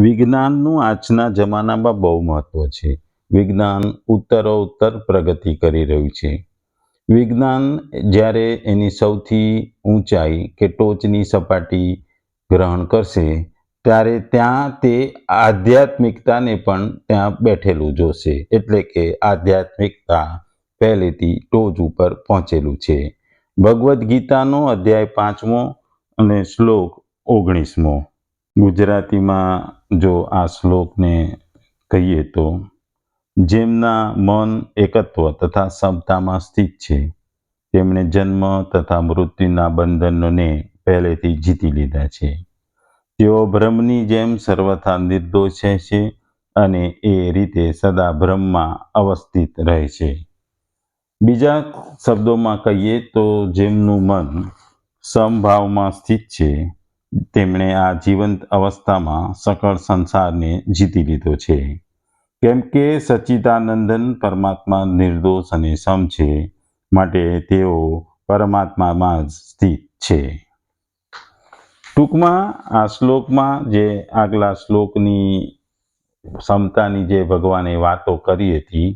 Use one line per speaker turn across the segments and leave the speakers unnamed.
વિજ્ઞાનનું આજના જમાનામાં બહુ મહત્વ છે. વિજ્ઞાન ઉત્તરોત્તર પ્રગતિ કરી રહ્યું છે. વિજ્ઞાન જ્યારે એની સૌથી ઊંચાઈ કે ટોચની સપાટી ગ્રહણ કરશે ત્યારે ત્યાં તે આધ્યાત્મિકતાને પણ ત્યાં બેઠેલું જોશે. એટલે કે આધ્યાત્મિકતા પહેલેથી ટોચ ઉપર પહોંચેલું છે. ભગવદ્ ગીતાનો અધ્યાય 5મો અને શ્લોક 19મો. ગુજરાતીમાં જો આ શ્લોકને કહીએ તો, જેમના મન એકત્વ તથા સમતામાં સ્થિત છે તેમણે જન્મ તથા મૃત્યુના બંધનોને પહેલેથી જીતી લીધા છે. તેઓ બ્રહ્મની જેમ સર્વથા નિર્દોષ છે અને એ રીતે સદા બ્રહ્મમાં અવસ્થિત રહે છે. બીજા શબ્દોમાં કહીએ તો જેમનું મન સમભાવમાં સ્થિત છે તેમણે આ જીવંત અવસ્થામાં સકળ સંસારને જીતી લીધો છે. કેમ કે સચ્ચિદાનંદન પરમાત્મા નિર્દોષ અને સમ છે, માટે તેઓ પરમાત્મામાં જ સ્થિત છે. ટૂંકમાં આ શ્લોકમાં જે આગલા શ્લોકની સમતાની જે ભગવાને વાતો કરી હતી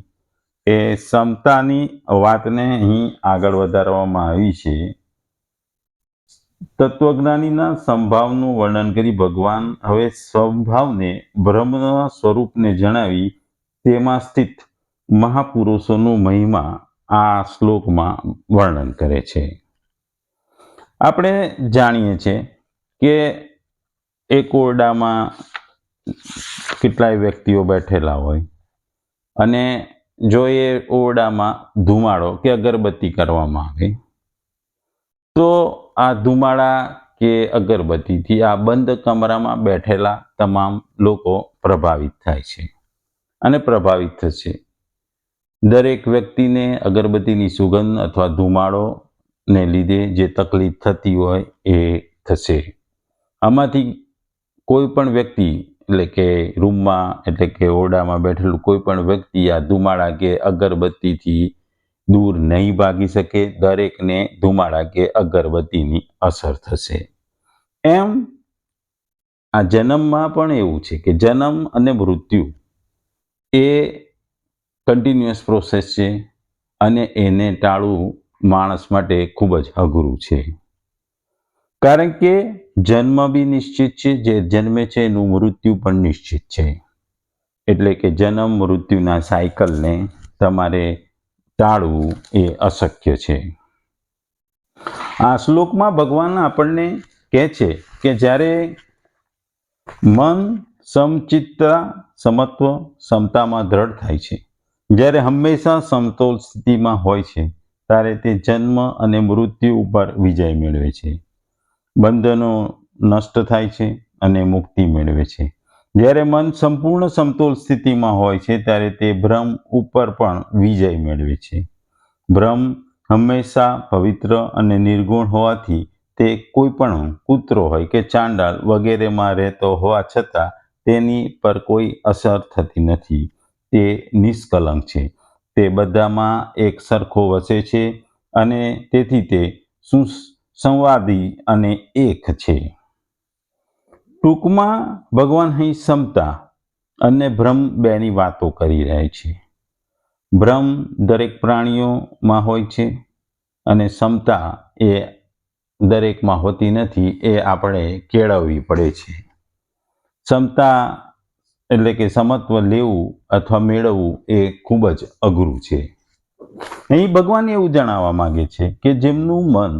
એ સમતાની વાતને અહીં આગળ વધારવામાં આવી છે. તત્વજ્ઞાનીના સમભાવનું વર્ણન કરી ભગવાન હવે સ્વભાવને બ્રહ્મના સ્વરૂપને જણાવી તેમાં સ્થિત મહાપુરુષોનું મહિમા આ શ્લોકમાં વર્ણન કરે છે. આપણે જાણીએ છીએ કે એક ઓરડામાં કેટલાય વ્યક્તિઓ બેઠેલા હોય અને જો એ ઓરડામાં ધુમાડો કે અગરબત્તી કરવામાં આવે તો આ ધુમાડા કે અગરબત્તીથી આ બંધ કમરામાં બેઠેલા તમામ લોકો પ્રભાવિત થાય છે અને પ્રભાવિત થશે. દરેક વ્યક્તિને અગરબત્તીની સુગંધ અથવા ધુમાડોને લીધે જે તકલીફ થતી હોય એ થશે. આમાંથી કોઈ પણ વ્યક્તિ એટલે કે રૂમમાં એટલે કે ઓરડામાં બેઠેલું કોઈ પણ વ્યક્તિ આ ધુમાડા કે અગરબત્તીથી દૂર નહીં ભાગી શકે. દરેકને ધુમાડા કે અગરબત્તીની અસર થશે. એમ આ જન્મમાં પણ એવું છે કે જન્મ અને મૃત્યુ એ કન્ટિન્યુઅસ પ્રોસેસ છે અને એને ટાળવું માણસ માટે ખૂબ જ અઘરું છે. કારણ કે જન્મ બી નિશ્ચિત છે, જે જન્મે છે એનું મૃત્યુ પણ નિશ્ચિત છે. એટલે કે જન્મ મૃત્યુના સાયકલને તમારે ટાળવું એ અશક્ય છે. આ શ્લોકમાં ભગવાન આપણને કહે છે કે જ્યારે મન સમચિત્તા સમત્વ સમતામાં દ્રઢ થાય છે, જ્યારે હંમેશા સમતોલ સ્થિતિમાં હોય છે ત્યારે તે જન્મ અને મૃત્યુ ઉપર વિજય મેળવે છે. બંધનો નષ્ટ થાય છે અને મુક્તિ મેળવે છે. જ્યારે મન સંપૂર્ણ સમતોલ સ્થિતિમાં હોય છે ત્યારે તે ભ્રમ ઉપર પણ વિજય મેળવે છે. ભ્રમ હંમેશા પવિત્ર અને નિર્ગુણ હોવાથી તે કોઈ પણ કૂતરો હોય કે ચાંડાળ વગેરેમાં રહેતો હોવા છતાં તેની પર કોઈ અસર થતી નથી. તે નિષ્કલંક છે. તે બધામાં એક સરખો વસે છે અને તેથી તે સુસંવાદી અને એક છે. ટૂંકમાં ભગવાન અહીં સમતા અને ભ્રમ બેની વાતો કરી રહ્યા છે. ભ્રમ દરેક પ્રાણીઓમાં હોય છે અને સમતા એ દરેકમાં હોતી નથી. એ આપણે કેળવવી પડે છે. સમતા એટલે કે સમત્વ લેવું અથવા મેળવવું એ ખૂબ જ અઘરું છે. અહીં ભગવાન એવું જણાવવા માંગે છે કે જેમનું મન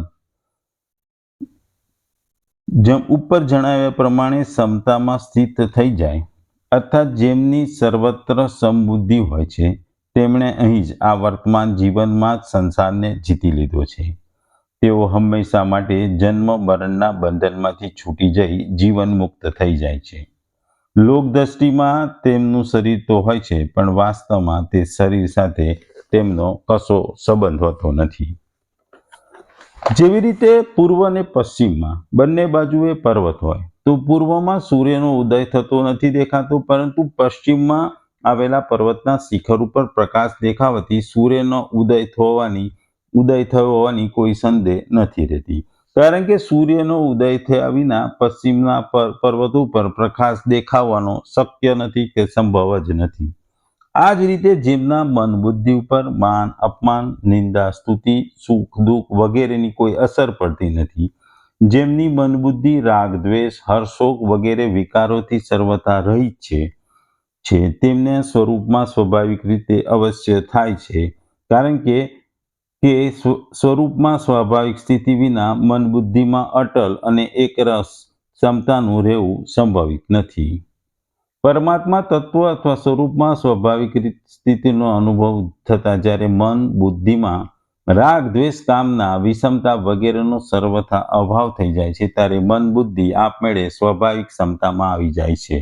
ઉપર જણાવ્યા પ્રમાણે સમતામાં સ્થિત થઈ જાય અર્થાત જેમની સર્વત્ર સમબુદ્ધિ હોય છે તેમણે અહીં જ આ વર્તમાન જીવનમાં જ સંસારને જીતી લીધો છે. તેઓ હંમેશા માટે જન્મ મરણના બંધનમાંથી છૂટી જઈ જીવન મુક્ત થઈ જાય છે. લોકદ્રષ્ટિમાં તેમનું શરીર તો હોય છે પણ વાસ્તવમાં તે શરીર સાથે તેમનો કશો સંબંધ હોતો નથી. જેવી રીતે પૂર્વ અને પશ્ચિમમાં બંને બાજુએ પર્વત હોય તો પૂર્વમાં સૂર્યનો ઉદય થતો નથી દેખાતો, પરંતુ પશ્ચિમમાં આવેલા પર્વતના શિખર ઉપર પ્રકાશ દેખાવાથી સૂર્યનો ઉદય થયો હોવાની કોઈ સંદેહ નથી રહેતી. કારણ કે સૂર્યનો ઉદય થયા વિના પશ્ચિમના પર્વત ઉપર પ્રકાશ દેખાવાનો શક્ય નથી કે સંભવ જ નથી. આ જ રીતે જેમના મન બુદ્ધિ ઉપર માન અપમાન નિંદા સ્તુતિ સુખ દુઃખ વગેરેની કોઈ અસર પડતી નથી, જેમની મન બુદ્ધિ રાગ દ્વેષ હર્ષોક વગેરે વિકારોથી સર્વથા રહિત છે તેમને સ્વરૂપમાં સ્વાભાવિક રીતે અવશ્ય થાય છે, કારણ કે સ્વરૂપમાં સ્વાભાવિક સ્થિતિ વિના મન બુદ્ધિમાં અટલ અને એકરસ ક્ષમતાનું રહેવું સંભવિત નથી. પરમાત્મા તત્વ અથવા સ્વરૂપમાં સ્વાભાવિક સ્થિતિનો અનુભવ થતા જ્યારે મન બુદ્ધિમાં રાગ દ્વેષ કામના વિષમતા વગેરેનો સર્વથા અભાવ થઈ જાય છે, ત્યારે મન બુદ્ધિ આપમેળે સ્વાભાવિક ક્ષમતામાં આવી જાય છે,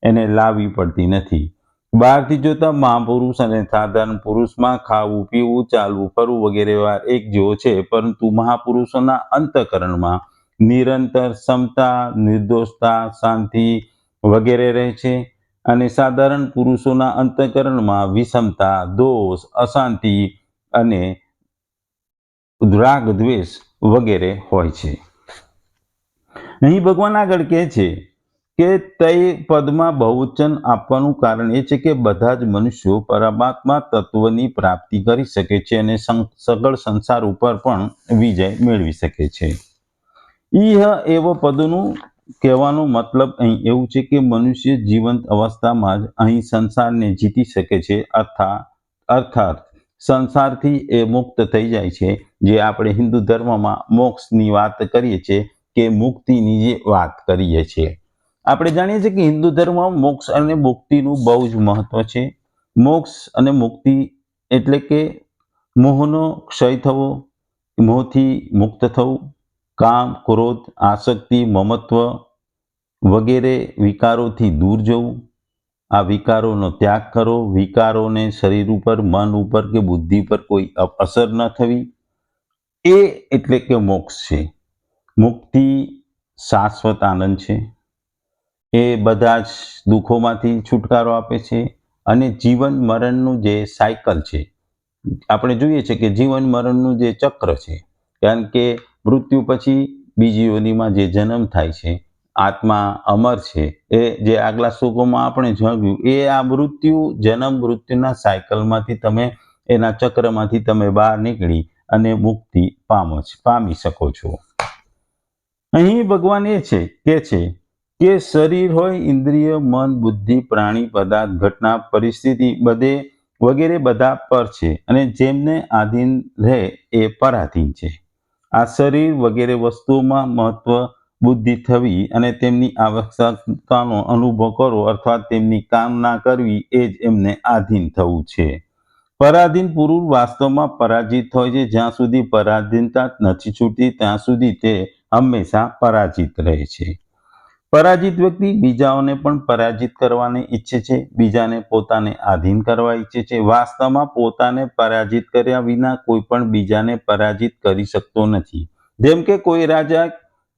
એને લાવવી પડતી નથી. બહારથી જોતા મહાપુરુષ અને સાધારણ પુરુષમાં ખાવું પીવું ચાલવું ફરવું વગેરે એક જેવો છે, પરંતુ મહાપુરુષોના અંતઃકરણમાં નિરંતર સમતા નિર્દોષતા શાંતિ વગેરે રહે છે, અને સાધારણ પુરુષોના અંતઃકરણમાં વિષમતા દોષ અશાંતિ અને રાગ દ્વેષ વગેરે હોય છે. અહીં ભગવાન આગળ કહે છે કે તે પદમાં બહુવચન આપવાનું કારણ એ છે કે બધા જ મનુષ્યો પરમાત્મા તત્વની પ્રાપ્તિ કરી શકે છે અને સગળ સંસાર ઉપર પણ વિજય મેળવી શકે છે. ઇહ એવ પદનું કહેવાનો મતલબ અહીં એવું છે કે મનુષ્ય જીવંત અવસ્થામાં જ અહીં સંસારને જીતી શકે છે, અર્થાત સંસારથી એ મુક્ત થઈ જાય છે, જે આપણે હિન્દુ ધર્મમાં મોક્ષની વાત કરીએ છીએ કે મુક્તિની જે વાત કરીએ છીએ. આપણે જાણીએ છીએ કે હિન્દુ ધર્મમાં મોક્ષ અને મુક્તિનું બહુ જ મહત્વ છે. મોક્ષ અને મુક્તિ એટલે કે મોહનો ક્ષય થવો, મોહથી મુક્ત થવું, કામ ક્રોધ આસક્તિ મમત્વ વગેરે વિકારોથી દૂર જવું, આ વિકારોનો ત્યાગ કરો, વિકારોને શરીર ઉપર મન ઉપર કે બુદ્ધિ પર કોઈ અસર ન થવી, એ એટલે કે મોક્ષ છે. મુક્તિ શાશ્વત આનંદ છે, એ બધા જ દુઃખોમાંથી છુટકારો આપે છે, અને જીવન મરણનું જે સાયકલ છે, આપણે જોઈએ છે કે જીવન મરણનું જે ચક્ર છે, કારણ કે મૃત્યુ પછી બીજી યોનિમાં જે જન્મ થાય છે, આત્મા અમર છે, એ જે આગલા શ્લોકોમાં આપણે જોયું એ આ જન્મ મૃત્યુના સાયકલમાંથી તમે એના ચક્રમાંથી તમે બહાર નીકળી અને મુક્તિ પામી શકો છો. અહીં ભગવાન એ છે કે શરીર હોય ઇન્દ્રિય મન બુદ્ધિ પ્રાણી પદાર્થ ઘટના પરિસ્થિતિ વગેરે બધા પર છે, અને જેમને આધીન રહે એ પરાધીન છે. આ શરીર વગેરે વસ્તુઓમાં મહત્વ બુદ્ધિ થવી અને તેમની આવશ્યકતાનો અનુભવ કરવો અર્થાત તેમની કામના કરવી એ જ એમને આધીન થવું છે. પરાધીન પુરુષ વાસ્તવમાં પરાજિત હોય છે. જ્યાં સુધી પરાધીનતા નથી છૂટતી ત્યાં સુધી તે હંમેશા પરાજિત રહે છે. પરાજિત વ્યક્તિ બીજાઓને પણ પરાજિત કરવાને ઈચ્છે છે, બીજાને પોતાને આધીન કરવા ઈચ્છે છે. વાસ્તવમાં પોતાને પરાજિત કર્યા વિના કોઈ પણ બીજાને પરાજિત કરી શકતો નથી. જેમ કે કોઈ રાજા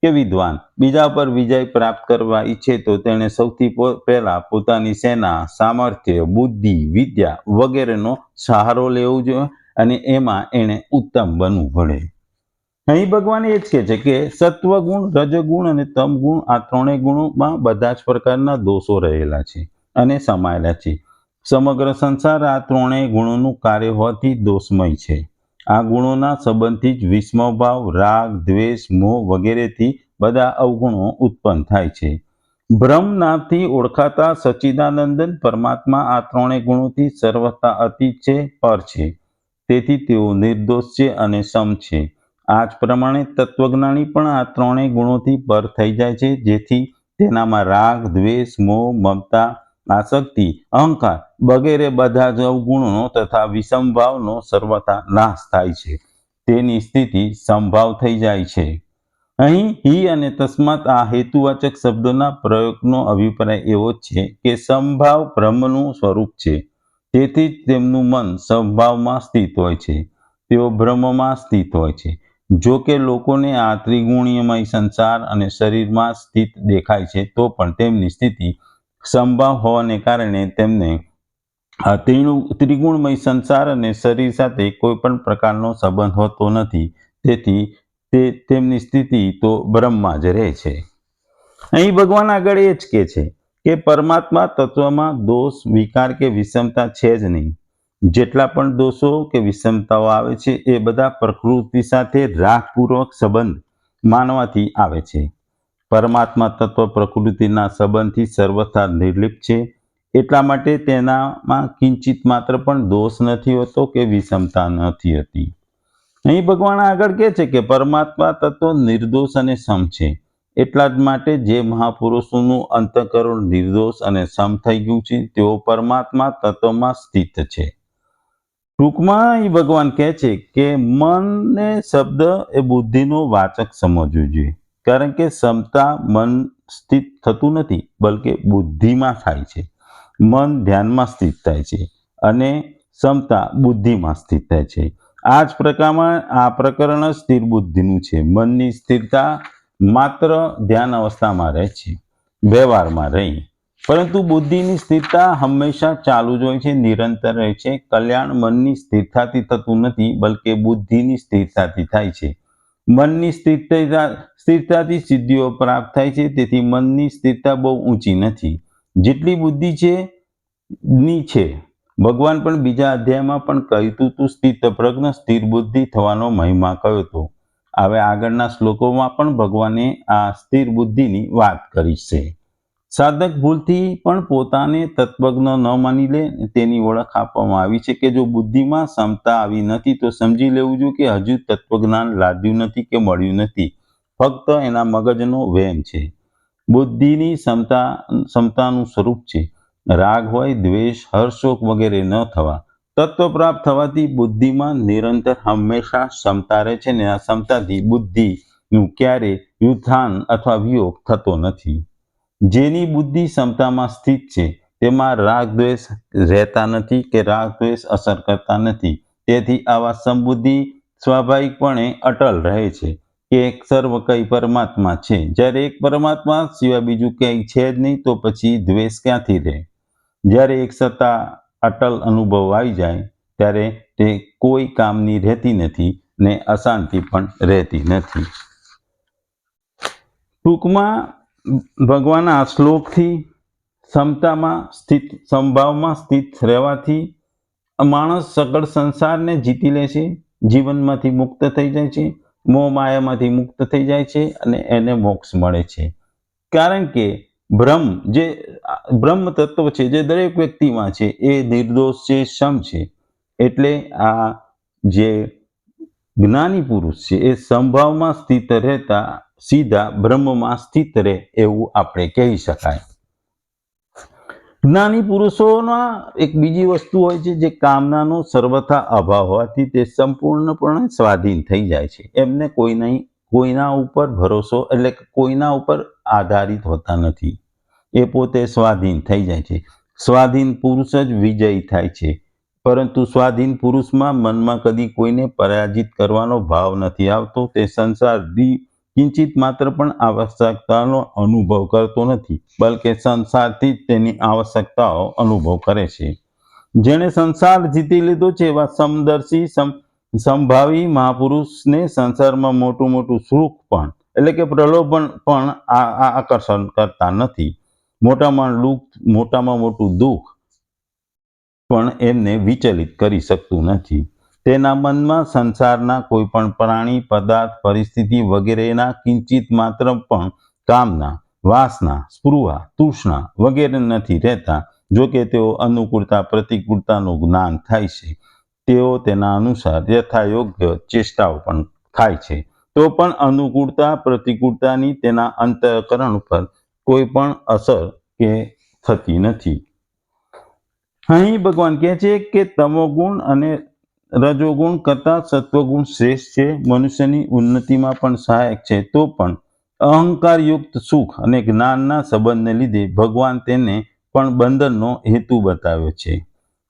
કે વિદ્વાન બીજા પર વિજય પ્રાપ્ત કરવા ઈચ્છે તો તેણે સૌથી પહેલા પોતાની સેના સામર્થ્ય બુદ્ધિ વિદ્યા વગેરેનો સહારો લેવો જોઈએ, અને એમાં એણે ઉત્તમ બનવું પડે. અહીં ભગવાન એ જ કહે છે કે સત્વગુણ રજગુણ અને તમગુણ આ ત્રણેય ગુણોમાં બધા જ પ્રકારના દોષો રહેલા છે અને સમાયેલા છે. સમગ્ર સંસાર આ ત્રણેય ગુણોનું કાર્ય હોવાથી દોષમય છે. આ ગુણોના સંબંધથી જ વિષમભાવ રાગ દ્વેષ મોહ વગેરેથી બધા અવગુણો ઉત્પન્ન થાય છે. બ્રહ્મ નામથી ઓળખાતા સચ્ચિદાનંદન પરમાત્મા આ ત્રણેય ગુણોથી સર્વથા અતીત છે, પર છે, તેથી તેઓ નિર્દોષ છે અને સમ છે. આ જ પ્રમાણે તત્વજ્ઞાની પણ આ ત્રણેય ગુણોથી પર થઈ જાય છે, જેથી તેનામાં રાગ દ્વેષ મોહ મમતા આસક્તિ અહંકાર વગેરે બધા જ અવગુણો તથા વિષમભાવનો સર્વથા નાશ થાય છે. તેની સ્થિતિ સમભાવ થઈ જાય છે. અહીં હિ અને તસ્માત આ હેતુવાચક શબ્દોના પ્રયોગનો અભિપ્રાય એવો છે કે સમભાવ બ્રહ્મનું સ્વરૂપ છે, તેથી જ તેમનું મન સમભાવમાં સ્થિત હોય છે, તેઓ બ્રહ્મમાં સ્થિત હોય છે. જો કે લોકોને આ ત્રિગુણમય સંસાર અને શરીરમાં સ્થિત દેખાય છે, તો પણ તેમની સ્થિતિ સમભાવ હોવાને કારણે તેમને ત્રિગુણમય સંસાર અને શરીર સાથે કોઈ પણ પ્રકારનો સંબંધ હોતો નથી. તેથી તેમની સ્થિતિ તો બ્રહ્મમાં જ રહે છે. અહીં ભગવાન આગળ એ જ કહે છે કે પરમાત્મા તત્વમાં દોષ, વિકાર કે વિષમતા છે જ નહીં. જેટલા પણ દોષો કે વિષમતાઓ આવે છે એ બધા પ્રકૃતિ સાથે રાગપૂર્વક સંબંધ માનવાથી આવે છે. પરમાત્મા તત્વ પ્રકૃતિના સંબંધથી સર્વથા નિર્લિપ્ત છે. એટલા માટે તેનામાં કિંચિત માત્ર પણ દોષ નથી હોતો કે વિષમતા નથી હોતી. અહીં ભગવાન આગળ કહે છે કે પરમાત્મા તત્વ નિર્દોષ અને સમ છે. એટલા જ માટે જે મહાપુરુષોનું અંતઃકરણ નિર્દોષ અને સમ થઈ ગયું છે તેઓ પરમાત્મા તત્વમાં સ્થિત છે. ટૂંકમાં અહીં ભગવાન કહે છે કે મનને શબ્દ એ બુદ્ધિનો વાચક સમજવું જોઈએ, કારણ કે સમતા મન સ્થિત થતું નથી, બલકે બુદ્ધિમાં થાય છે. મન ધ્યાનમાં સ્થિત થાય છે અને સમતા બુદ્ધિમાં સ્થિત થાય છે. આ જ પ્રકારમાં આ પ્રકરણ સ્થિર બુદ્ધિનું છે. મનની સ્થિરતા માત્ર ધ્યાન અવસ્થામાં રહે છે, વ્યવહારમાં રહી, પરંતુ બુદ્ધિની સ્થિરતા હંમેશા ચાલુ જ હોય છે, નિરંતર રહે છે. કલ્યાણ મનની સ્થિરતાથી થતું નથી, બલકે બુદ્ધિની સ્થિરતાથી થાય છે. મનની સ્થિરતાથી સિદ્ધિઓ પ્રાપ્ત થાય છે. તેથી મનની સ્થિરતા બહુ ઊંચી નથી, જેટલી બુદ્ધિ છે. ભગવાન પણ બીજા અધ્યાયમાં પણ કહ્યું હતું, સ્થિતપ્રજ્ઞ સ્થિર બુદ્ધિ થવાનો મહિમા કહ્યો હતો. હવે આગળના શ્લોકોમાં પણ ભગવાને આ સ્થિર બુદ્ધિની વાત કરી છે. સાધક ભૂલથી પણ પોતાને તત્વજ્ઞ ન માની લે તેની ઓળખ આપવામાં આવી છે કે જો બુદ્ધિમાં ક્ષમતા આવી નથી તો સમજી લેવું જોઈએ કે હજુ તત્વજ્ઞાન લાદ્યું નથી કે મળ્યું નથી, ફક્ત એના મગજનો વહેમ છે. બુદ્ધિની ક્ષમતાનું સ્વરૂપ છે. રાગ હોય, દ્વેષ, હર્ષોક વગેરે ન થવા. તત્વ પ્રાપ્ત થવાથી બુદ્ધિમાં નિરંતર હંમેશા ક્ષમતા રહે છે અને આ ક્ષમતાથી બુદ્ધિનું ક્યારે વ્યુત્થાન અથવા વિયોગ થતો નથી. જેની બુદ્ધિ ક્ષમતામાં સ્થિત છે તેમાં રાગ દ્વેષ રહેતા નથી કે રાગ દ્વેષ અસર કરતા નથી. તેથી આવા સમબુદ્ધિ સ્વાભાવિકપણે અટલ રહે છે કે એક સર્વ કઈ પરમાત્મા છે. જ્યારે એક પરમાત્મા સિવાય બીજું કંઈ છે જ નહીં તો પછી દ્વેષ ક્યાંથી રહે? જ્યારે એક સત્તા અટલ અનુભવ આવી જાય ત્યારે તે કોઈ કામની રહેતી નથી ને અશાંતિ પણ રહેતી નથી. ટૂંકમાં ભગવાન આ શ્લોકથી સમભાવમાં સ્થિત રહેવાથી માણસ સકળ સંસારને જીતી લે છે, જીવનમાંથી મુક્ત થઈ જાય છે, મોહ માયામાંથી મુક્ત થઈ જાય છે અને એને મોક્ષ મળે છે. કારણ કે બ્રહ્મ તત્વ છે જે દરેક વ્યક્તિમાં છે એ નિર્દોષ છે, સમ છે. એટલે આ જે જ્ઞાની પુરુષ છે એ સંભાવમાં સ્થિત રહેતા સીધા બ્રહ્મમાં સ્થિત રહે એવું આપણે કહી શકાય. જ્ઞાની પુરુષોના એક બીજી વસ્તુ હોય છે જે કામનાનો સર્વથા અભાવ હોવાથી તે સંપૂર્ણપણે સ્વાધીન થઈ જાય છે. એમને કોઈના ઉપર ભરોસો એટલે કે કોઈના ઉપર આધારિત હોતા નથી. એ પોતે સ્વાધીન થઈ જાય છે. સ્વાધીન પુરુષ જ વિજયી થાય છે. પરંતુ સ્વાધીન પુરુષમાં મનમાં કદી કોઈને પરાજિત કરવાનો ભાવ નથી આવતો. તે સંસારની કિંચિત માત્ર પણ આવશ્યકતાનો અનુભવ કરતો નથી, બલકે સંસારથી જ તેની આવશ્યકતાઓ અનુભવ કરે છે. જેણે સંસાર જીતી લીધો છે એવા સમદર્શી સંભાવી મહાપુરુષને સંસારમાં મોટું સુખ પણ એટલે કે પ્રલોભન પણ આકર્ષણ કરતા નથી. મોટામાં મોટું દુઃખ પણ એમને વિચલિત કરી શકતું નથી. તેના મનમાં સંસારના કોઈ પણ પ્રાણી, પદાર્થ, પરિસ્થિતિ વગેરેના કિંચિત માત્ર પણ કામના, વાસના, સ્પૃહા, તૃષ્ણા વગેરે નથી રહેતા. જો કે તેઓ અનુકૂળતા પ્રતિકૂળતાનું જ્ઞાન થાય છે. તેઓ તેના અનુસાર યથાયોગ્ય ચેષ્ટાઓ પણ થાય છે. તો પણ અનુકૂળતા પ્રતિકૂળતાની તેના અંતઃકરણ પર કોઈ પણ અસર કે થતી નથી. અહીં ભગવાન કહે છે કે તમોગુણ અને રજોગુણ કરતાં સત્વગુણ શ્રેષ્ઠ છે. મનુષ્યની ઉન્નતિમાં પણ સહાયક છે. તો પણ અહંકારયુક્ત સુખ અને જ્ઞાનના સંબંધને લીધે ભગવાન તેને પણ બંધનનો હેતુ બતાવ્યો છે.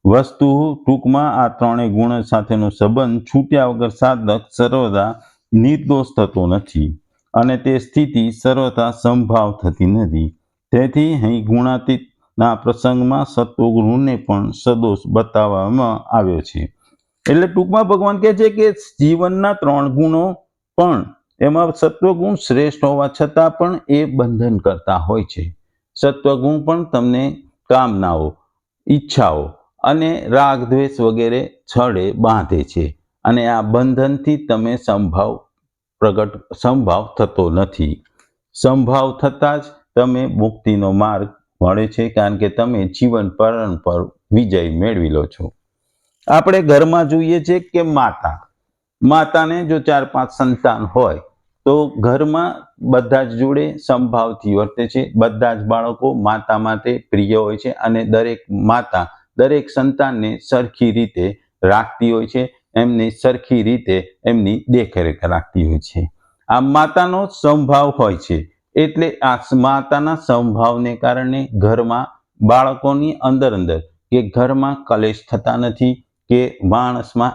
વસ્તુ ટૂંકમાં આ ત્રણેય ગુણ સાથેનો સંબંધ છૂટ્યા વગર સાધક સર્વદા નિર્દોષ થતો નથી અને તે સ્થિતિ સર્વથા સંભાવ થતી નથી. તેથી અહીં ગુણાતીતના પ્રસંગમાં સત્વગુણને પણ સદોષ બતાવવામાં આવ્યો છે. એટલે ટૂંકમાં ભગવાન કહે છે કે જીવનના ત્રણ ગુણો પણ એમાં સત્વગુણ શ્રેષ્ઠ હોવા છતાં પણ એ બંધન કરતા હોય છે. સત્વગુણ પણ તમને કામનાઓ, ઈચ્છાઓ અને રાગ દ્વેષ વગેરે છળે બાંધે છે અને આ બંધનથી તમે સંભાવ થતો નથી. સંભાવ થતાં જ તમે મુક્તિનો માર્ગ મળે છે, કારણ કે તમે જીવન પર વિજય મેળવી લો છો. આપણે ઘરમાં જોઈએ છે કે માતાને જો 4-5 સંતાન હોય તો ઘરમાં બધા જ જોડે સંભાવથી વર્તે છે. બધા જ બાળકો માતા માટે પ્રિય હોય છે અને દરેક માતા દરેક સંતાનને સરખી રીતે રાખતી હોય છે, એમની સરખી રીતે એમની દેખરેખ રાખતી હોય છે. આ માતાનો સંભાવ હોય છે, એટલે આ માતાના સંભાવને કારણે ઘરમાં બાળકોની અંદર કે ઘરમાં કલેશ થતા નથી, કે માણસમાં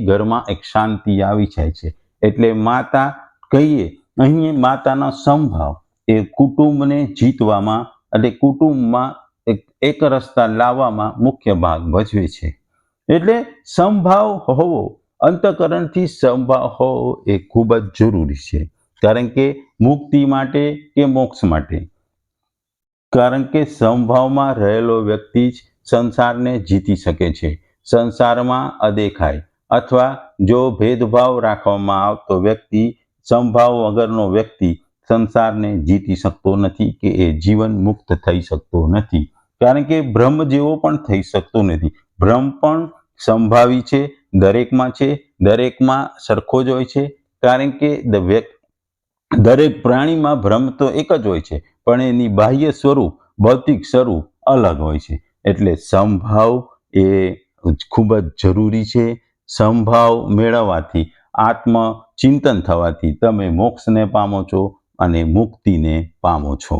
ઘરમાં એક શાંતિ આવી જાય છે. એટલે માતા કહીએ અહીં માતાનો સંભાવ એ કુટુંબને જીતવામાં અને કુટુંબમાં એક રસ્તા લાવવામાં મુખ્ય ભાગ ભજવે છે. એટલે સંભાવ હોવો, અંતઃકરણથી સંભાવ હોવો એ ખૂબ જ જરૂરી છે, કારણ કે મુક્તિ માટે કે મોક્ષ માટે. કારણ કે સંભાવમાં રહેલો વ્યક્તિ જ સંસારને જીતી શકે છે. સંસારમાં અદેખાય અથવા જો ભેદભાવ રાખવામાં આવતો વ્યક્તિ, સંભાવ વગરનો વ્યક્તિ સંસારને જીતી શકતો નથી, કે એ જીવન મુક્ત થઈ શકતો નથી. કારણ કે બ્રહ્મ જેવો પણ થઈ શકતો નથી. બ્રહ્મ પણ સંભાવી છે, દરેકમાં છે, દરેકમાં સરખો જ હોય છે. કારણ કે દરેક પ્રાણીમાં બ્રહ્મ તો એક જ હોય છે, પણ એની બાહ્ય સ્વરૂપ, ભૌતિક સ્વરૂપ અલગ હોય છે. એટલે સંભાવ એ ખૂબ જ જરૂરી છે. સંભાવ મેળવવાથી, આત્મચિંતન થવાથી તમે મોક્ષને પામો છો અને મુક્તિને પામો છો.